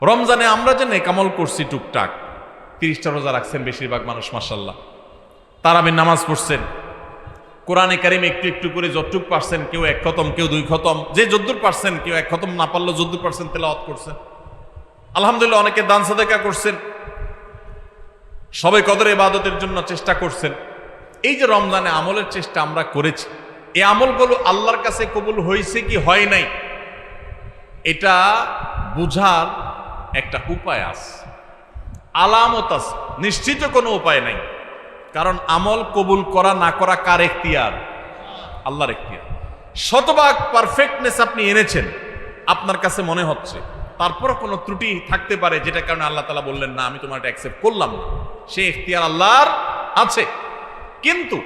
রমজানে আমরা যে নেকামল করছি টুকটাক, 30টা রোজা রাখছেন বেশিরভাগ মানুষ মাশাআল্লাহ, তারাবির নামাজ পড়ছেন, কোরআনে কারিম একটু একটু করে যতটুক পারছেন, কেউ 1 খতম, কেউ 2 খতম, যে যদ্দুর পারছেন, কেউ 1 খতম না পারলেও যদ্দুর পারছেন তেলাওয়াত করছেন, আলহামদুলিল্লাহ। অনেকে দান সাদেকা করছেন, সবাই কদর ইবাদতের জন্য চেষ্টা করছেন। এই যে রমজানে আমলের চেষ্টা আমরা করেছি, এই আমলগুলো আল্লাহর কাছে কবুল হয়েছে কি হয় নাই, এটা বুঝার একটা উপায় আছে, আলামত আছে, নিশ্চিত কোনো উপায় নাই। কারণ আমল কবুল করা না করা কার এখতিয়ার? আল্লাহর এখতিয়ার। শতভাগ পারফেক্টনেস আপনি এনেছেন, আপনার কাছে মনে হচ্ছে, তারপরে কোনো ত্রুটি থাকতে পারে, যেটা কারণে আল্লাহ তাআলা বললেন না আমি তোমার এটা অ্যাকসেপ্ট করলাম না, সে এখতিয়ার আল্লাহর আছে। কিন্তু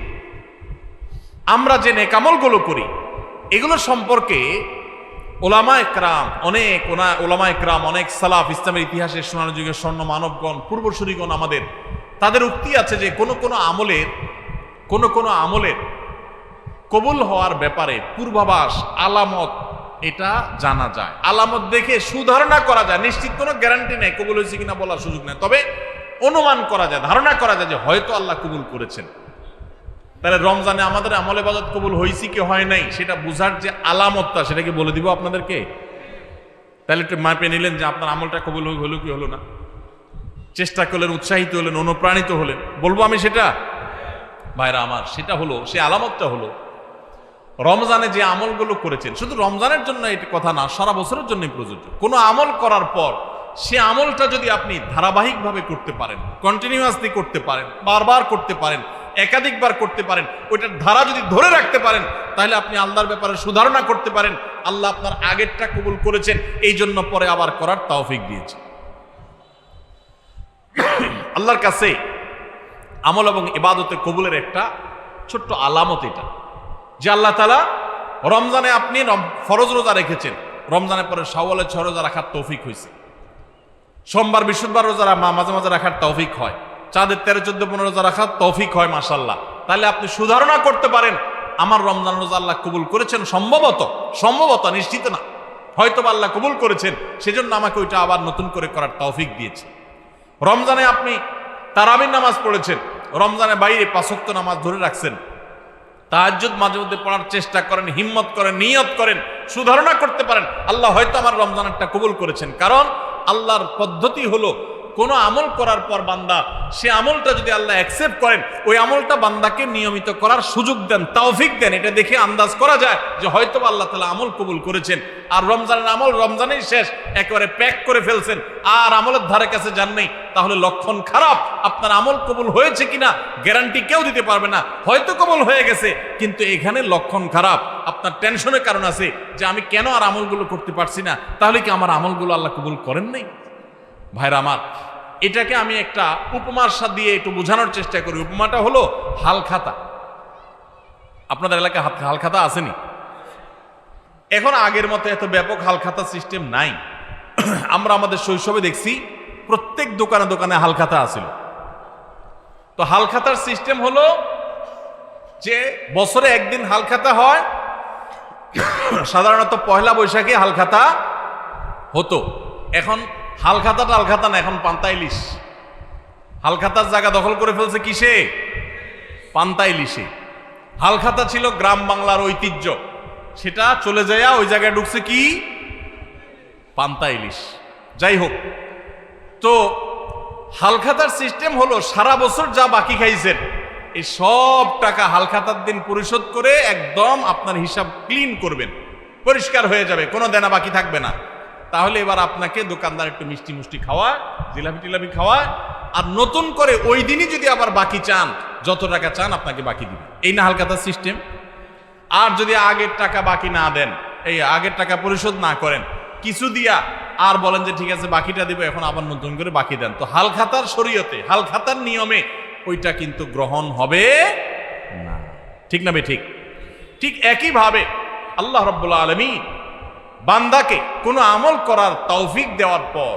আমরা যে নেকামলগুলো করি এগুলো সম্পর্কে ওলামা একরাম অনেক সালাফ, ইসলামের ইতিহাসের সোনালী যুগের স্বর্ণ মানবগণ, পূর্বসূরীগণ আমাদের, তাদের উক্তি আছে যে কোন কোন আমলের কবুল হওয়ার ব্যাপারে পূর্বাভাস, আলামত এটা জানা যায়। আলামত দেখে সুধারণা করা যায়, নিশ্চিত কোনো গ্যারান্টি নেই কবুল হয়েছে কিনা বলার সুযোগ নেই, তবে অনুমান করা যায়, ধারণা করা যায় যে হয়তো আল্লাহ কবুল করেছেন। তাহলে রমজানে আমাদের আমল ইবাদত কবুল হয়েছে কি হয় নাই সেটা বুঝার যে আলামতটা, সেটাকে বলে দিব আপনাদেরকে। তাহলে একটু মাপে নিলেন যে আপনার আমলটা কবুল হলো কি হলো না, চেষ্টা করলেন, উৎসাহিত হলেন, অনুপ্রাণিত হলেন। বলবো আমি সেটা ভাইরা আমার, সেটা হলো, সে আলামতটা হলো রমজানে যে আমলগুলো করেছেন, শুধু রমজানের জন্য এটা কথা না, সারা বছরের জন্যই প্রযোজ্য। কোনো আমল করার পর সে আমলটা যদি আপনি ধারাবাহিকভাবে করতে পারেন, কন্টিনিউয়াসলি করতে পারেন, বারবার করতে পারেন, একাধিকবার করতে পারেন, ওইটার ধারা যদি ধরে রাখতে পারেন, তাহলে আপনি আল্লাহর ব্যাপারে সুধারণা করতে পারেন, আল্লাহ আপনার আগেরটা কবুল করেছেন, এই জন্য পরে আবার করার তৌফিক দিয়েছে। আল্লাহর কাছে আমল এবং ইবাদতে কবুলের একটা ছোট্ট আলামত এটা, যে আল্লাহ তাআলা রমজানে আপনি ফরজ রোজা রেখেছেন, রমজানের পরে শাওয়ালের 6 রোজা রাখার তৌফিক হয়েছে, সোমবার বৃহস্পতিবার রোজা মাঝে মাঝে রাখার তৌফিক হয়, চাঁদের 13, 14, 15 রোজা রাখার তৌফিক হয় মাশাআল্লাহ। তাহলে আপনি সুধারণা করতে পারেন আমার রমজান রোজা আল্লাহ কবুল করেছেন, সম্ভবত, নিশ্চিত না, হয়তো আল্লাহ কবুল করেছেন, সেজন্য আমাকে ওইটা আবার নতুন করে করার তৌফিক দিয়েছে। রমজানে আপনি তারাবির নামাজ পড়েছেন, রমজানের বাইরে 5 ওয়াক্ত নামাজ ধরে রাখছেন, তাহাজ্জুদ মাঝে মধ্যে পড়ার চেষ্টা করেন, হিম্মত করেন, নিয়ত করেন, সুধারণা করতে পারেন আল্লাহ হয়তো আমার রমজানেরটা কবুল করেছেন। কারণ আল্লাহর পদ্ধতি হলো কোন আমল করার পর বান্দা সে আমলটা যদি আল্লাহ অ্যাকসেপ্ট করেন, ওই আমলটা বান্দাকে নিয়মিত করার সুযোগ দেন, তৌফিক দেন। এটা দেখে আন্দাজ করা যায় যে হয়তো আল্লাহ তাআলা আমল কবুল করেছেন। আর রমজানের আমল রমজানেই শেষ, একেবারে প্যাক করে ফেলছেন, আর আমলের ধারে কাছে যান নেই, তাহলে লক্ষণ খারাপ। আপনার আমল কবুল হয়েছে কিনা গ্যারান্টি কেউ দিতে পারবে না, হয়তো কবুল হয়ে গেছে, কিন্তু এখানে লক্ষণ খারাপ। আপনার টেনশনের কারণ আছে যে আমি কেন আর আমলগুলো করতে পারছি না, তাহলে কি আমার আমলগুলো আল্লাহ কবুল করেন নাই? ভাইরা আমার, এটাকে আমি একটা উপমার সাথে দিয়ে একটু বোঝানোর চেষ্টা করি। উপমাটা হলো হালখাতা। আপনাদের এলাকায় হালখাতা আসেনি? এখন আগের মতো এত ব্যাপক হালখাতা সিস্টেম নাই। আমরা আমাদের শৈশবে দেখছি প্রত্যেক দোকানে দোকানে হালখাতা আছিল। তো হালখাতার সিস্টেম হলো যে বছরে একদিন হালখাতা হয়, সাধারণত পয়লা বৈশাখে হালখাতা হতো। এখন হালখাতা না, এখন পান্তা ইলিশ। হালখাতার জায়গা দখল করে ফেলছে কিসে? পান্তা ইলিশে। হালখাতা ছিল গ্রাম বাংলার ঐতিহ্য, সেটা চলে যায় ওই জায়গায় ঢুকছে কি? পান্তা ইলিশ। যাই হোক, তো হালখাতার সিস্টেম হলো সারা বছর যা বাকি খাইছেন এই সব টাকা হালখাতার দিন পরিশোধ করে একদম আপনার হিসাব ক্লিন করবেন, পরিষ্কার হয়ে যাবে, কোনো দেনা বাকি থাকবে না। তাহলে এবার আপনাকে দোকানদার একটু মিষ্টি মুষ্টি খাওয়ায়, জিলাপি টিলাপি খাওয়ায়, আর নতুন করে ওই দিনই যদি আবার বাকি চান, যত টাকা চান আপনাকে বাকি দিবে। এই না হালখাতার সিস্টেম? আর যদি আগের টাকা বাকি না দেন, এই আগের টাকা পরিশোধ না করেন, কিছু দিয়া আর বলেন যে ঠিক আছে বাকিটা দিব, এখন আবার নতুন করে বাকি দেন, তো হালখাতার শরীয়তে, হালখাতার নিয়মে ওইটা কিন্তু গ্রহণ হবে না। ঠিক না বে ঠিক? ঠিক একইভাবে আল্লাহ রাব্বুল আলামিন বান্দাকে কোনো আমল করার তৌফিক দেওয়ার পর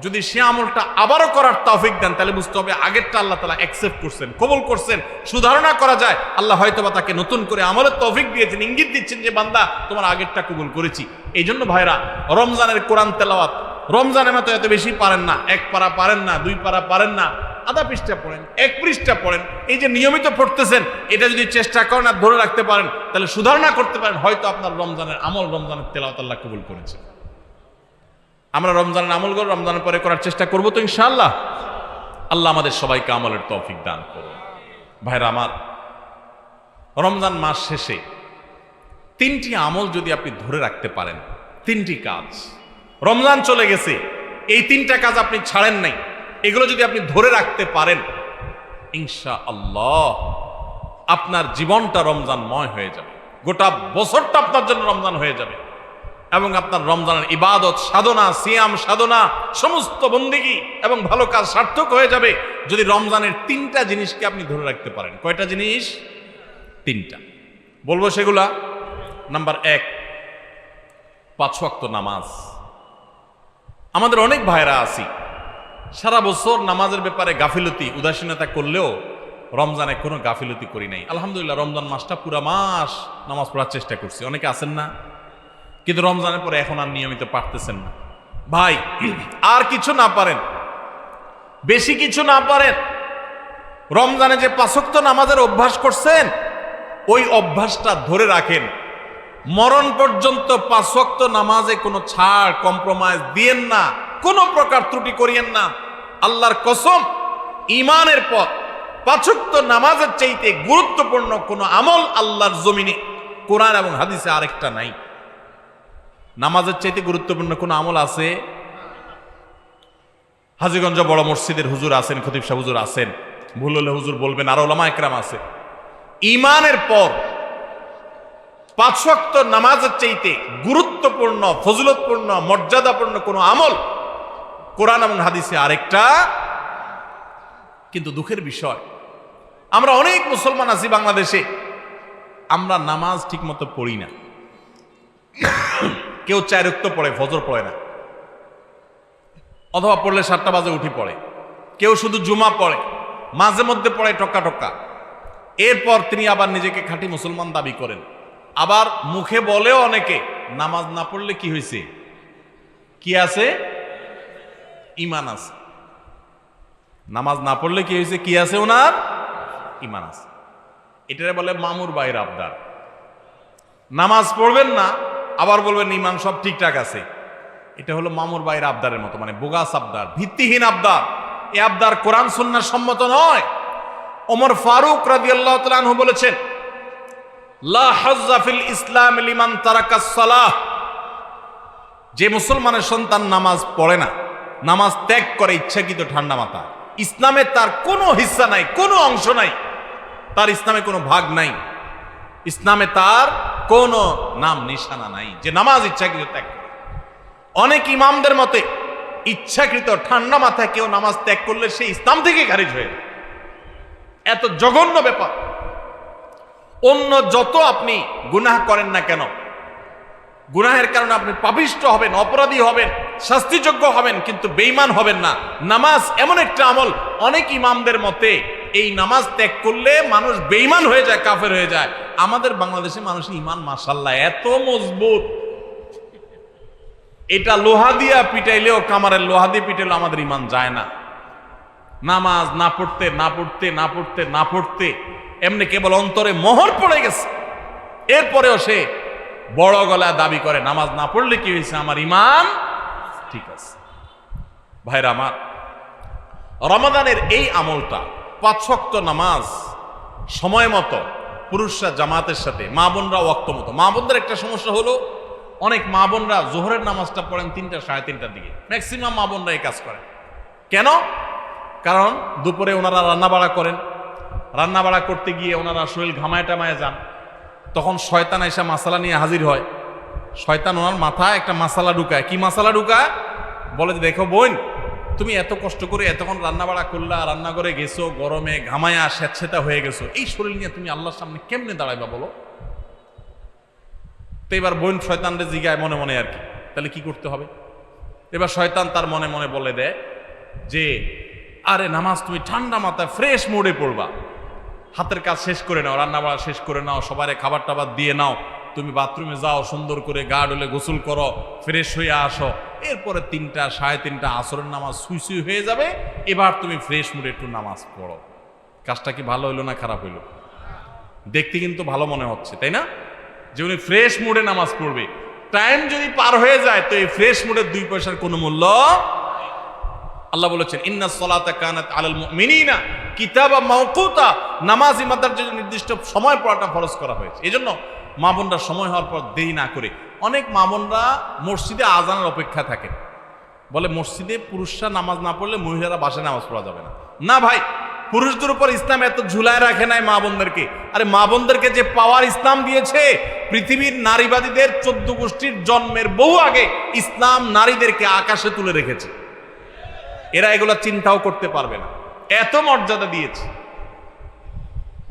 যদি সে আমলটা আবারও করার তৌফিক দেন, তাহলে বুঝতে হবে আগেরটা আল্লাহ তাআলা অ্যাকসেপ্ট করছেন, কবুল করছেন। সুধারণা করা যায় আল্লাহ হয়তোবা তাকে নতুন করে আমলের তৌফিক দিয়েছেন, ইঙ্গিত দিচ্ছেন যে বান্দা তোমার আগেরটা কবুল করেছি। এই জন্য ভাইরা, রমজানের কোরআন তেলাওয়াত রমজানের মতো এত বেশি পারেন না, 1 পারা পারেন না, 2 পারা পারেন না, আধা পৃষ্ঠা পড়েন, 1 পৃষ্ঠা পড়েন। এই যে নিয়মিত পড়তেছেন, এটা যদি চেষ্টা করেন আর ধরে রাখতে পারেন, তাহলে সুধারণা করতে পারেন, হয়তো আপনার রমজানের আমল, রমজানের তেলাওয়াত আল্লাহ কবুল করেছেন। আমরা রমজানের আমলগুলো রমজানের পরে করার চেষ্টা করবো তো ইনশাআল্লাহ। আল্লাহ আমাদের সবাইকে আমলের তৌফিক দান করুন। ভাইরা আমার, রমজান মাস শেষে 3টি আমল যদি আপনি ধরে রাখতে পারেন, 3টি কাজ, রমজান চলে গেছে, এই 3টা কাজ আপনি ছাড়েন নাই, এগুলো যদি আপনি ধরে রাখতে পারেন, ইনশাআল্লাহ আপনার জীবনটা রমজানময় হয়ে যাবে, গোটা বছরটা আপনার জন্য রমজান হয়ে যাবে, এবং আপনার রমজানের ইবাদত সাধনা, সিয়াম সাধনা, সমস্ত বন্দেগী এবং ভালো কাজ সার্থক হয়ে যাবে যদি রমজানের 3টা জিনিসকে আপনি ধরে রাখতে পারেন। কয়টা জিনিস? 3টা বলবো সেগুলা। নাম্বার 1, 5 ওয়াক্ত নামাজ। আমাদের অনেক ভাইরা আছি সারা বছর নামাজের ব্যাপারে গাফিলতি, উদাসীনতা করলেও রমজানে কোনো গাফিলতি করি নাই। আলহামদুলিল্লাহ, রমজান মাসটা পুরা মাস নামাজ পড়ার চেষ্টা করছি। অনেকে আছেন না, কিন্তু রমজানের পরে এখন আর নিয়মিত পারতেছেন না। ভাই, আর কিছু না পারেন, বেশি কিছু না পারেন, রমজানে যে 5 ওয়াক্ত নামাজের অভ্যাস করছেন, ওই অভ্যাসটা ধরে রাখেন। মরণ পর্যন্ত 5 ওয়াক্ত নামাজে কোনো ছাড়, কম্প্রোমাইজ দিয়েন না, কোনো প্রকার ত্রুটি করিয়েন না। আল্লাহর কসম, ঈমানের পর 5 ওয়াক্ত নামাজের চাইতে গুরুত্বপূর্ণ কোনো আমল আল্লাহর জমিনে, কোরআন এবং হাদিসে আরেকটা নাই। নামাজের চাইতে গুরুত্বপূর্ণ কোনো আমল আছে? হাজীগঞ্জ বড় মসজিদের হুজুর আছেন, খতিব সাহেব হুজুর আছেন, ভুল হলে হুজুর বলবেন, আর ওলামা একরাম আছে। ঈমানের পর 5 ওয়াক্ত নামাজের চাইতে গুরুত্বপূর্ণ, ফজিলতপূর্ণ, মর্যাদাপূর্ণ কোনো আমল কোরআন এবং হাদিসে আরেকটা। কিন্তু দুঃখের বিষয়, আমরা অনেক মুসলমান আছি বাংলাদেশে, আমরা নামাজ ঠিক মতো পড়ি না। কেউ 4 ওয়াক্ত পড়ে, ফজর পড়ে না, অথবা পড়লে 7টা বাজে উঠি পড়ে। কেউ শুধু জুমা পড়ে, মাঝে মধ্যে পড়ে টক্কা টক্কা। এরপর তিনি আবার নিজেকে খাঁটি মুসলমান দাবি করেন। আবার মুখে বলেও অনেকে, নামাজ না পড়লে কি হয়েছে? কি আছে? ঈমান আছে। নামাজ না পড়লে কি হয়েছে? কি আছে? ওনার ঈমান আছে। এটারে বলে মামুর বাইর আবদার। নামাজ পড়বেন না, আবার বলবেন ঈমান সব ঠিকঠাক আছে। এটা হলো মামুর বাইর আবদারের মতো, মানে বোগাস আবদার, ভিত্তিহীন আবদার। এই আবদার কোরআন সুন্নাহর সম্মত নয়। ওমর ফারুক রাদিয়াল্লাহু তাআলা আনহু বলেছেন, লা হাজ্জা ফিল ইসলাম লিমান তারাকাস সালাহ। যে মুসলমানের সন্তান নামাজ পড়ে না, নামাজ ত্যাগ করে ইচ্ছাকৃত ঠান্ডা মাথা, ইসলামে তার কোনো হিস্সা নাই, কোনো অংশ নাই, তার ইসলামে কোনো ভাগ নাই, ইসলামে তার কোনো নাম নিশানা নাই, যে নামাজ ইচ্ছাকৃত ত্যাগ করে। অনেক ইমামদের মতে ইচ্ছাকৃত ঠান্ডা মাথায় কেউ নামাজ ত্যাগ করলে সে ইসলাম থেকে খারিজ হয়ে যায়। এত জঘন্য ব্যাপার। অন্য যত আপনি গুনাহ করেন না কেন, গুনাহের কারণে আপনি পাপিষ্ঠ হবেন, অপরাধী হবেন, শাস্তিযোগ্য হবেন, কিন্তু বেঈমান হবেন না। নামাজ এমন একটা আমল, অনেক ইমামদের মতে এই নামাজ ত্যাগ করলে মানুষ বেঈমান হয়ে যায়, কাফের হয়ে যায়। আমাদের বাংলাদেশে মানুষের ঈমান মাশাআল্লাহ এত মজবুত, এটা লোহা দিয়া পিটাইলেও, কামারের লোহা দিয়ে পিটাইলেও আমাদের ঈমান যায় না। নামাজ না পড়তে না পড়তে না পড়তে না পড়তে এমনি কেবল অন্তরে মোহর পড়ে গেছে, এরপরেও সে বড় গলায় দাবি করে, নামাজ না পড়লে কি হয়েছে, আমার ঈমান ঠিক আছে। ভাইরা আমার, রমাদানের এই আমলটা, 5 ওয়াক্ত নামাজ সময় মতো, পুরুষরা জামাতের সাথে, মা বোনরা ওয়াক্ত মতো। মা বোনদের একটা সমস্যা হলো, অনেক মা বোনরা জোহরের নামাজটা পড়েন 3টা, 3:30টার দিকে। ম্যাক্সিমাম মা বোনরা এই কাজ করেন। কেন? কারণ দুপুরে ওনারা রান্নাবাড়া করেন, রান্নাবাড়া করতে গিয়ে ওনারা শরীর ঘামায় টামায় যান, তখন শয়তান এসে মাসালা নিয়ে হাজির হয়। শয়তান ওনার মাথায় একটা মাসালা ঢুকায়। কি মাসালা ঢুকায়? বলে যে, দেখো বোন, তুমি এত কষ্ট করে এতক্ষণ রান্নাবাড়া করলা, রান্নাঘরে গেছো, গরমে ঘামায়া স্যাঁতসেঁতা হয়ে গেছো, এই শরীর নিয়ে তুমি আল্লাহর সামনে কেমনে দাঁড়াইবা বলো? তো এবার বোন শয়তানরে জিগায় মনে মনে আর কি, তাহলে কি করতে হবে? এবার শয়তান তার মনে মনে বলে দেয় যে, আরে নামাজ তুমি ঠান্ডা মাথায় ফ্রেশ মোডে পড়বা, হাতের কাজ শেষ করে নাও, রান্নাবাড়া শেষ করে নাও, সবারে খাবার টাবার দিয়ে নাও, তুমি বাথরুমে যাও, সুন্দর করে গা ডলে গোসল করো, ফ্রেশ হয়ে আসো, এরপরে 3টা 3:30 আসরের নামাজ সুই সুই হয়ে যাবে, এবার তুমি ফ্রেশ মুডে একটু নামাজ পড়ো। কাজটা কি ভালো হইলো না খারাপ হইলো? দেখতে কিন্তু ভালো মনে হচ্ছে, তাই না? যে উনি ফ্রেশ মুডে নামাজ পড়বে। টাইম যদি পার হয়ে যায় তো এই ফ্রেশ মুডের 2 পয়সার কোনো মূল্য। আল্লাহ বলেছেন ইন্নাস সালাতা কানাত আলাল মুমিনিনা কিতাবাম মাওকুতা, নামাজ ইমানদারদের জন্য নির্দিষ্ট সময় পড়াটা ফরজ করা হয়েছে। এজন্য মা বোনরা সময় হওয়ার পর দেরি না করে, অনেক মা বোনরা মসজিদে আজানের অপেক্ষা থাকে, বলে মসজিদে পুরুষরা নামাজ না পড়লে মহিলারা বাসায় নামাজ পড়া যাবে না। না ভাই, পুরুষদের উপর ইসলাম এত ঝুলায় রাখে নাই মা বোনদেরকে। আরে মা বোনদেরকে যে পাওয়ার ইসলাম দিয়েছে, পৃথিবীর নারীবাদীদের 14 গোষ্ঠীর জন্মের বহু আগে ইসলাম নারীদেরকে আকাশে তুলে রেখেছে। এরা এগুলো চিন্তাও করতে পারবে না, এত মর্যাদা দিয়েছে।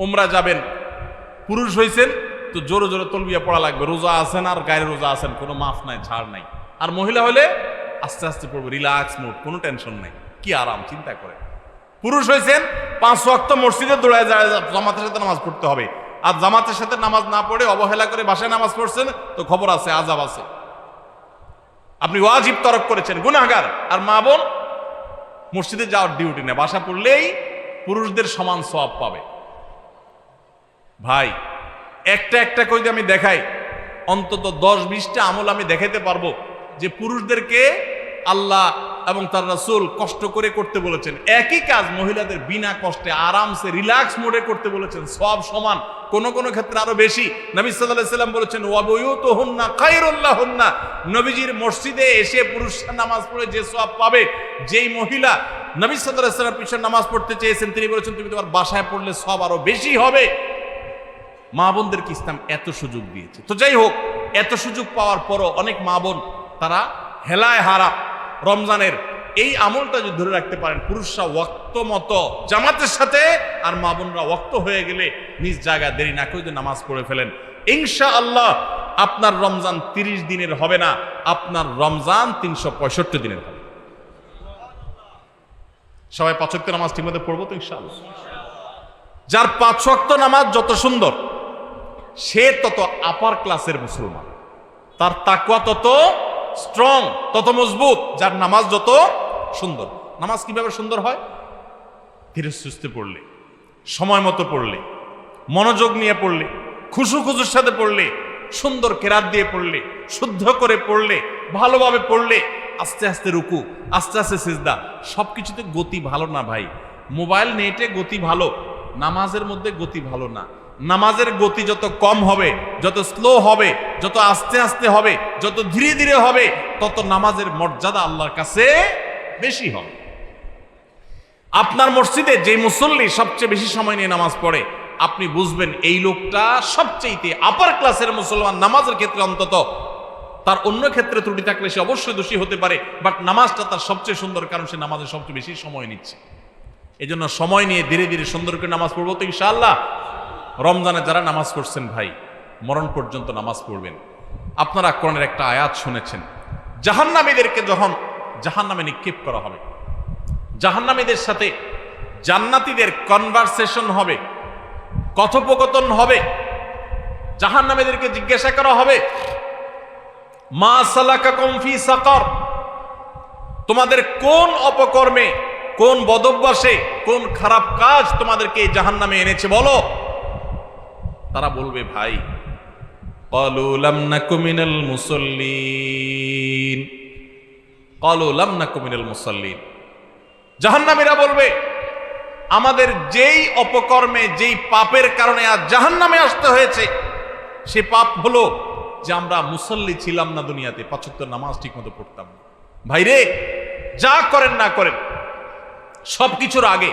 উমরা যাবেন, পুরুষ হয়েছেন তো জোরে জোরে তলবিয়া পড়া লাগবে, রোজা আছেন আর গায়ে রোজা আছেন, কোনো মাফ নাই, ছাড় নাই। আর মহিলা হলে আস্তে আস্তে পড়বে, রিল্যাক্স মুড, কোনো টেনশন নাই, কি আরাম, চিন্তা করে। পুরুষ হয়েছেন 5 ওয়াক্ত মসজিদে দৌড়ায় যায়, জামাতের সাথে নামাজ পড়তে হবে। আর জামাতের সাথে নামাজ না পড়ে অবহেলা করে বাসায় নামাজ পড়ছেন তো খবর আছে, আযাব আছে, আপনি ওয়াজিব তরক করেছেন, গুনাহগার। আর মা বোন মসজিদে যাওয়ার ডিউটি নেই, বাসা পড়লেই পুরুষদের সমান সওয়াব পাবে। ভাই একটা একটা করে আমি দেখাই, অন্তত 10-20টা আমল আমি দেখাইতে পারবো যে পুরুষদেরকে আল্লাহ এবং তার রাসূল কষ্ট করে করতে বলেছেন। একই কাজ মহিলাদের বিনা কষ্টে আরামসে রিল্যাক্স মোডে করতে বলেছেন, সব সমান, কোন কোন ক্ষেত্রে আরো বেশি। নবী সাল্লাল্লাহু আলাইহি ওয়াসাল্লাম বলেছেন ওয়া বুয়ুতুহুন্না খায়রুল লাহুন্না, নবীজির মসজিদে এসে পুরুষরা নামাজ পড়ে যে সওয়াব পাবে, যেই মহিলা নবী সাল্লাল্লাহু আলাইহি ওয়াসাল্লাম পিছনে নামাজ পড়তে চেয়েছেন তিনি বলেছেন তুমি তোমার বাসায় পড়লে সওয়াব আরো বেশি হবে। মা বোনদেরকে ইসলাম এত সুযোগ দিয়েছে। তো যাই হোক, এত সুযোগ পাওয়ার পরও অনেক মা বোন তারা হেলায় হারা রমজানের এই আমলটা যদি ধরে রাখতে পারেন, পুরুষরা ওয়াক্ত মতো জামাতের সাথে আর মা বোনরা ওয়াক্ত হয়ে গেলে নিজ জায়গায় দেরি না করে নামাজ পড়ে ফেলেন, ইনশাআল্লাহ আপনার রমজান 30 দিনের হবে না, আপনার রমজান 365 দিনের হবে। সবাই 5 ওয়াক্ত নামাজ ঠিকমতো পড়বো তো ইনশাআল্লাহ। যার 5 ওয়াক্ত নামাজ যত সুন্দর, সে তত আপার ক্লাসের মুসলমান, তার তাকওয়া তত স্ট্রং, তত মজবুত। যার নামাজ যত সুন্দর। নামাজ কিভাবে সুন্দর হয়? ধীরে সুস্থে পড়লে, সময় মতো পড়লে, মনোযোগ নিয়ে পড়লে, খুশুর সাথে পড়লে, সুন্দর কেরাত দিয়ে পড়লে, শুদ্ধ করে পড়লে, ভালোভাবে পড়লে, আস্তে আস্তে রুকু, আস্তে আস্তে সিজদা, সবকিছুতে গতি ভালো না ভাই। মোবাইল নেটে গতি ভালো, নামাজের মধ্যে গতি ভালো না। নামাজের গতি যত কম হবে, যত স্লো হবে, যত আস্তে আস্তে হবে, যত ধীরে ধীরে হবে, তত নামাজের মর্যাদা আল্লাহর কাছে বেশি হবে। আপনার মসজিদে যে মুসল্লি সবচেয়ে বেশি সময় নিয়ে নামাজ পড়ে, আপনি বুঝবেন এই লোকটা সবচেয়ে আপার ক্লাসের মুসলমান। নামাজের ক্ষেত্রে অন্তত, তার অন্য ক্ষেত্রে ত্রুটি থাকলে সে অবশ্যই দোষী হতে পারে, বাট নামাজটা তার সবচেয়ে সুন্দর, কারণ সে নামাজের সবচেয়ে বেশি সময় নিচ্ছে। এই জন্য সময় নিয়ে ধীরে ধীরে সুন্দর করে নামাজ পড়বো তো ইনশাআল্লাহ। রমজানে যারা নামাজ পড়ছেন ভাই, মরণ পর্যন্ত নামাজ পড়বেন। আপনারা কোরআনের একটা আয়াত শুনেছেন, জাহান্নামীদেরকে যখন জাহান্নামে নিক্ষেপ করা হবে, জাহান্নামীদের সাথে জান্নাতীদের কনভারসেশন হবে, কথোপকথন হবে। জাহান্নামীদেরকে জিজ্ঞাসা করা হবে মা সালাকাকুম ফি সাকার, তোমাদের কোন অপকর্মে, কোন বদভ্যাসে, কোন খারাপ কাজ তোমাদেরকে জাহান্নামে এনেছে বলো। তারা বলবে ভাই ক্বালু লাম নাকু মিনাল মুসাল্লিন, ক্বালু লাম নাকু মিনাল মুসাল্লিন। জাহান্নামীরা বলবে আমাদের যেই অপকর্মে, যেই পাপের কারণে আজ জাহান্নামে আসতে হয়েছে, সে পাপ হলো যে আমরা মুসল্লি ছিলাম না দুনিয়াতে, 5 ওয়াক্ত নামাজ ঠিক মতো পড়তাম না। ভাইরে, যা করেন না করেন সবকিছুর আগে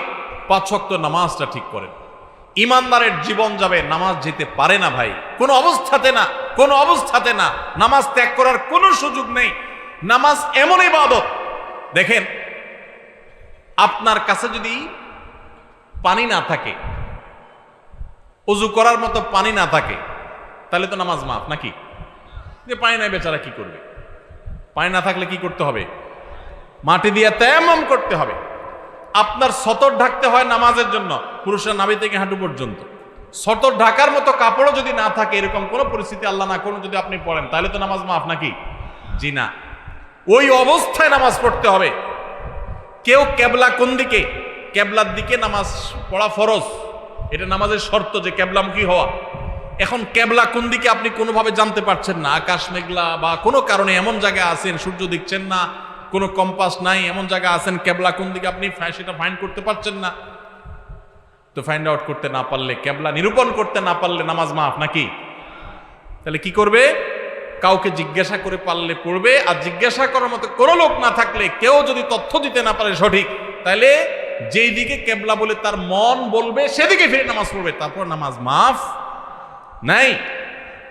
5 ওয়াক্ত নামাজটা ঠিক করেন। ইমানদারের জীবন যাবে, নামাজ যেতে পারে না ভাই, কোনো অবস্থাতে না, কোনো অবস্থাতে না। নামাজ ত্যাগ করার কোনো সুযোগ নেই। নামাজ এমন ইবাদত, দেখেন আপনার কাছে যদি পানি না থাকে, ওযু করার মতো পানি না থাকে, তাহলে তো নামাজ মাফ নাকি? যে পানি নাই বেচারা কি করবে? পানি না থাকলে কি করতে হবে? মাটি দিয়ে তায়াম্মুম করতে হবে। আপনার সতর ঢাকতে হয় নামাজের জন্য, পুরুষের নাভি থেকে হাঁটু পর্যন্ত। সতর ঢাকার মতো কাপড়ও যদি না থাকে, এরকম কোনো পরিস্থিতি আল্লাহ না করুন যদি আপনি পড়েন, তাহলে তো নামাজ মাফ নাকি? জি না, ওই অবস্থায় নামাজ পড়তে হবে। কেউ কেবলা কোন দিকে, কেবলার দিকে নামাজ পড়া ফরজ, এটা নামাজের শর্ত যে কেবলামুখী হওয়া। এখন কেবলা কোন দিকে আপনি কোনোভাবে জানতে পারছেন না, আকাশ মেঘলা বা কোনো কারণে এমন জায়গায় আছেন সূর্য দেখছেন না, কোনো কম্পাস নাই, এমন জায়গায় আছেন কেবলা কোন দিকে আপনি সেটা ফাইন্ড করতে পারছেন না। তো ফাইন্ড আউট করতে না পারলে, কেবলা নিরূপণ করতে না পারলে নামাজ মাফ নাকি? তাহলে কি করবে? কাউকে জিজ্ঞাসা করে পারলে পড়বে, আর জিজ্ঞাসা করার মতো কোনো লোক না থাকলে, কেউ যদি তথ্য দিতে না পারে সঠিক, তাহলে যেই দিকে কেবলা বলে তার মন বলবে সেদিকে ফিরে নামাজ পড়বে, তারপর নামাজ মাফ নাই।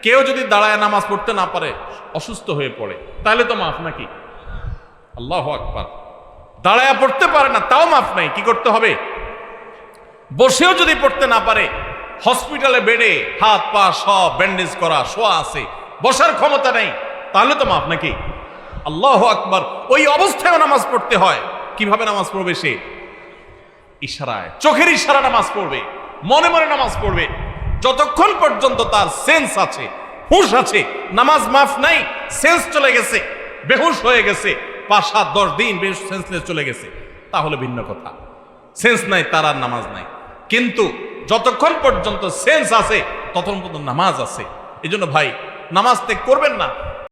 কেউ যদি দাঁড়ায় নামাজ পড়তে না পারে, অসুস্থ হয়ে পড়ে, তাহলে তো মাফ নাকি? আল্লাহু আকবার। দাঁড়ায় পড়তে পারে না, তাও মাফ নাই। কি করতে হবে? বসেও যদি পড়তে না পারে, হসপিটালে বেডে হাত পা সব ব্যান্ডেজ করা, শোয়া আছে, বসার ক্ষমতা নেই, তাহলে তো মাফ নাকি? আল্লাহু আকবার। ওই অবস্থায় নামাজ পড়তে হয়। কিভাবে নামাজ পড়বে সে? ইশারায়, চোখের ইশারা নামাজ পড়বে, মনে মনে নামাজ পড়বে, যতক্ষণ পর্যন্ত তার সেন্স আছে, হুঁশ আছে। নামাজ মাফ নাই, সেন্স চলে গেছে, বেহুশ হয়ে গেছে, 5, 7, 10 দিন বেহুশ সেন্সলেস চলে গেছে, তাহলে ভিন্ন কথা। সেন্স নাই, তার আর নামাজ নাই। কিন্তু যতক্ষণ পর্যন্ত সেন্স আছে ততক্ষণ পর্যন্ত নামাজ আছে। এই জন্য ভাই, নামাজ ত্যাগ করবেন না।